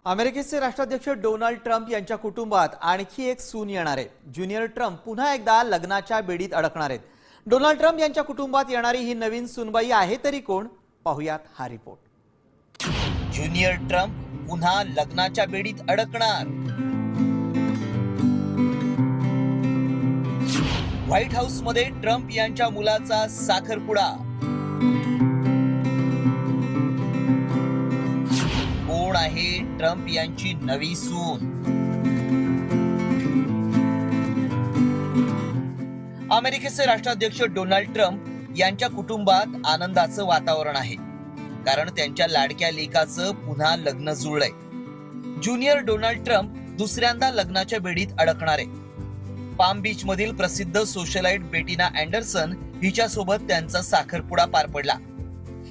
अमेरिकेचे राष्ट्राध्यक्ष Donald Trump यांच्या कुटुंबात आणखी एक सून येणार आहे। ज्युनियर ट्रम्प पुन्हा एकदा लग्नाच्या बेडीत अडकणार आहेत। डोनाल्ड ट्रम्प यांच्या कुटुंबात येणारी ही नवीन सूनबाई आहे तरी कोण, पाहुयात हा रिपोर्ट। ज्युनियर ट्रम्प पुन्हा लग्नाच्या बेडीत अडकणार। व्हाईट हाऊस मध्ये ट्रम्प यांच्या मुलाचा साखरपुडा। कोण आहे ट्रम्प यांची नवी सून? अमेरिकेचे राष्ट्राध्यक्ष डोनाल्ड ट्रम्प यांच्या कुटुंबात आनंदाचं वातावरण आहे, कारण त्यांच्या लाडक्या लेकाचं पुन्हा लग्न जुळलंय। ज्युनियर डोनाल्ड ट्रम्प दुसऱ्यांदा लग्नाच्या बेडीत अडकणार आहे। पाम बीच मधील प्रसिद्ध सोशलाइट बेटिना अँडरसन हिच्यासोबत त्यांचा साखरपुडा पार पडला।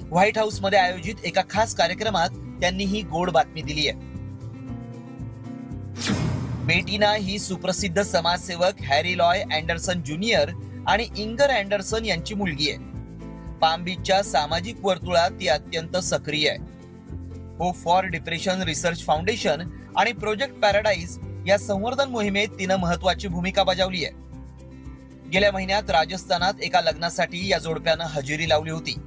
व्हाईट हाऊस मध्ये आयोजित एका खास कार्यक्रमात त्यांनी ही गोड बातमी दिली आहे। बेटिना ही सुप्रसिद्ध समाजसेवक हॅरी लॉय अँडरसन ज्युनियर आणि इंगर अँडरसन यांची मुलगी आहे। पाम बीचच्या सामाजिक वर्तुळात ती अत्यंत सक्रिय आहे। Hope for depression research foundation आणि प्रोजेक्ट पॅराडाइज या संवर्धन मोहिमेत तिनं महत्वाची भूमिका बजावली आहे। गेल्या महिन्यात राजस्थानात एका लग्नासाठी या जोडप्यानं हजेरी लावली होती।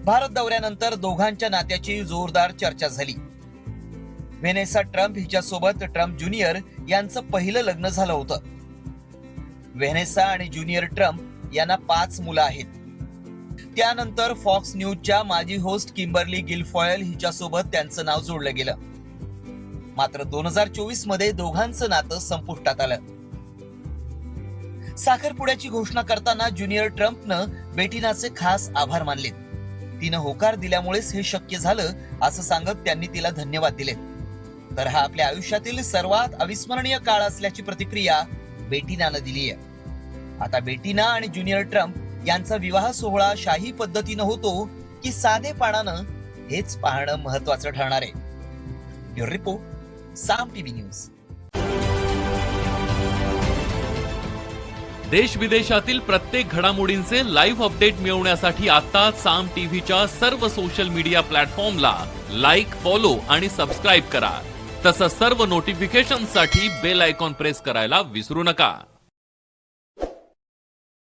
भारत दौऱ्यानंतर दोघांच्या नात्याची जोरदार चर्चा झाली। व्हेनेसा ट्रम्प हिच्यासोबत ट्रम्प ज्युनियर यांचं पहिलं लग्न झालं होतं। व्हेनेसा आणि ज्युनियर ट्रम्प यांना 5 मुलं आहेत। त्यानंतर फॉक्स न्यूजच्या माजी होस्ट किम्बर्ली गिलफॉयल हिच्यासोबत त्यांचं नाव जोडलं गेलं। मात्र 2024 मध्ये दोघांचं नातं संपुष्टात आलं। साखरपुड्याची घोषणा करताना ज्युनियर ट्रम्पनं बेटिनाचे खास आभार मानले। तिनं होकार दिल्यामुळेच हे शक्य झालं असं सांगत त्यांनी तिला धन्यवाद दिले। तर हा आपल्या आयुष्यातील सर्वात अविस्मरणीय काळ असल्याची प्रतिक्रिया बेटिनानं दिली आहे। आता बेटिना आणि ज्युनियर ट्रम्प यांचा विवाह सोहळा शाही पद्धतीनं होतो की साधेपणानं, हेच पाहणं महत्वाचं ठरणार आहे। ब्युरो रिपोर्ट, साम टीव्ही न्यूज। देश विदेशातील प्रत्येक घडामोडींचे लाईव्ह अपडेट मिळवण्यासाठी आता साम टीव्हीच्या सर्व सोशल मीडिया प्लॅटफॉर्मला लाईक, फॉलो आणि सबस्क्राईब करा। तसंच सर्व नोटिफिकेशनसाठी बेल आयकॉन प्रेस करायला विसरू नका।